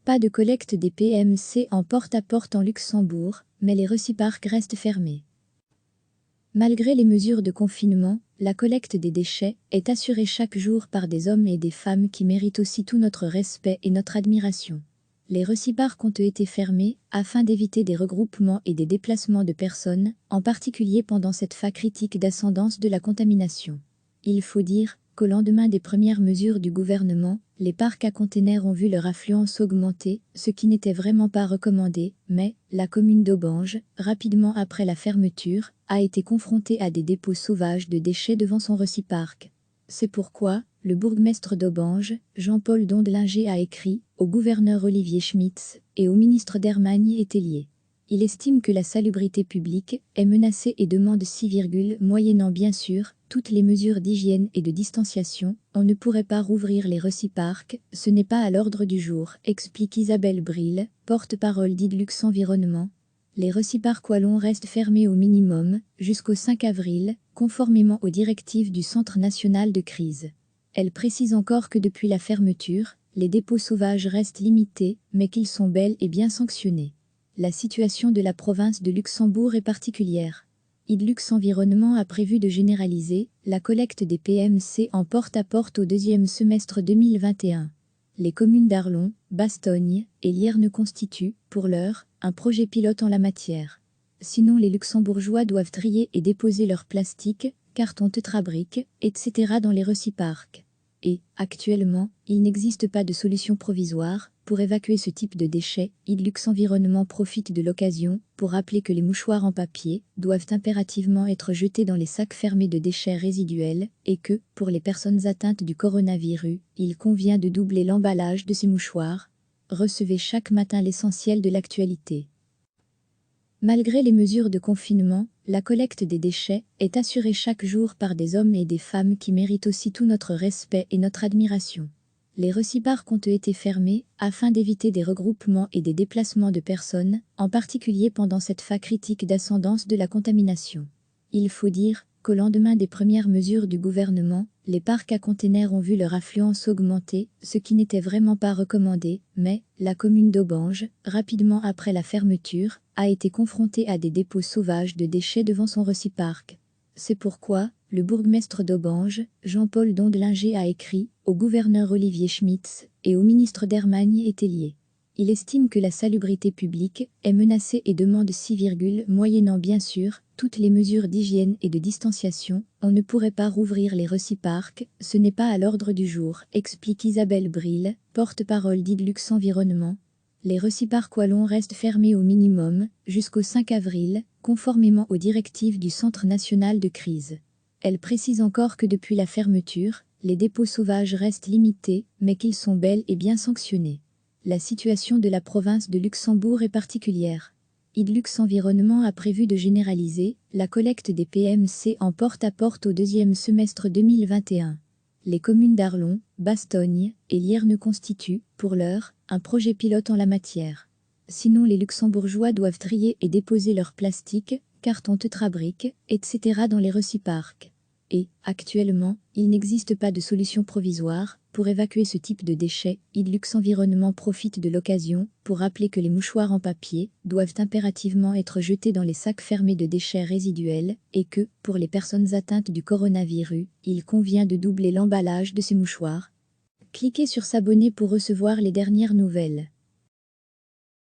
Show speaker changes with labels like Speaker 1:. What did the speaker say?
Speaker 1: Pas de collecte des PMC en porte-à-porte en Luxembourg, mais les reciparcs restent fermés. Malgré les mesures de confinement, la collecte des déchets est assurée chaque jour par des hommes et des femmes qui méritent aussi tout notre respect et notre admiration. Les reciparcs ont été fermés afin d'éviter des regroupements et des déplacements de personnes, en particulier pendant cette phase critique d'ascendance de la contamination. Il faut dire qu'au lendemain des premières mesures du gouvernement, les parcs à containers ont vu leur affluence augmenter, ce qui n'était vraiment pas recommandé, mais la commune d'Aubange, rapidement après la fermeture, a été confrontée à des dépôts sauvages de déchets devant son reciparc. C'est pourquoi le bourgmestre d'Aubange, Jean-Paul Dondelinger, a écrit au gouverneur Olivier Schmitz et au ministre d'Hermagne Tellier. Il estime que la salubrité publique est menacée et demande moyennant bien sûr toutes les mesures d'hygiène et de distanciation, on ne pourrait pas rouvrir les reciparcs, ce n'est pas à l'ordre du jour, explique Isabelle Bril, porte-parole d'Idlux Environnement. Les reciparcs wallons restent fermés au minimum, jusqu'au 5 avril, conformément aux directives du Centre national de crise. Elle précise encore que depuis la fermeture, les dépôts sauvages restent limités, mais qu'ils sont bel et bien sanctionnés. La situation de la province de Luxembourg est particulière. Idlux Environnement a prévu de généraliser la collecte des PMC en porte-à-porte au deuxième semestre 2021. Les communes d'Arlon, Bastogne et Lierne constituent, pour l'heure, un projet pilote en la matière. Sinon, les Luxembourgeois doivent trier et déposer leur plastique, carton tétrabrique, etc. dans les reciparcs. Et, actuellement, il n'existe pas de solution provisoire pour évacuer ce type de déchets. Idlux Environnement profite de l'occasion pour rappeler que les mouchoirs en papier doivent impérativement être jetés dans les sacs fermés de déchets résiduels et que, pour les personnes atteintes du coronavirus, il convient de doubler l'emballage de ces mouchoirs. Recevez chaque matin l'essentiel de l'actualité. Malgré les mesures de confinement, la collecte des déchets est assurée chaque jour par des hommes et des femmes qui méritent aussi tout notre respect et notre admiration. Les reciparcs ont été fermés afin d'éviter des regroupements et des déplacements de personnes, en particulier pendant cette phase critique d'ascendance de la contamination. Il faut dire qu'au lendemain des premières mesures du gouvernement, les parcs à containers ont vu leur affluence augmenter, ce qui n'était vraiment pas recommandé, mais la commune d'Aubange, rapidement après la fermeture, a été confrontée à des dépôts sauvages de déchets devant son reciparc. C'est pourquoi le bourgmestre d'Aubange, Jean-Paul Dondelinger, a écrit au gouverneur Olivier Schmitz et au ministre d'Hermagne Tellier. Il estime que la salubrité publique est menacée et demande moyennant bien sûr toutes les mesures d'hygiène et de distanciation, on ne pourrait pas rouvrir les reciparcs, ce n'est pas à l'ordre du jour, explique Isabelle Bril, porte-parole d'Idlux Environnement. Les reciparcs wallons restent fermés au minimum, jusqu'au 5 avril, conformément aux directives du Centre national de crise. Elle précise encore que depuis la fermeture, les dépôts sauvages restent limités, mais qu'ils sont bel et bien sanctionnés. La situation de la province de Luxembourg est particulière. Idlux Environnement a prévu de généraliser la collecte des PMC en porte-à-porte au deuxième semestre 2021. Les communes d'Arlon, Bastogne et Lierne constituent, pour l'heure, un projet pilote en la matière. Sinon, les Luxembourgeois doivent trier et déposer leur plastique, carton tétrabrique, etc. dans les reciparcs. Et, actuellement, il n'existe pas de solution provisoire pour évacuer ce type de déchets. Idlux Environnement profite de l'occasion pour rappeler que les mouchoirs en papier doivent impérativement être jetés dans les sacs fermés de déchets résiduels et que, pour les personnes atteintes du coronavirus, il convient de doubler l'emballage de ces mouchoirs. Cliquez sur s'abonner pour recevoir les dernières nouvelles.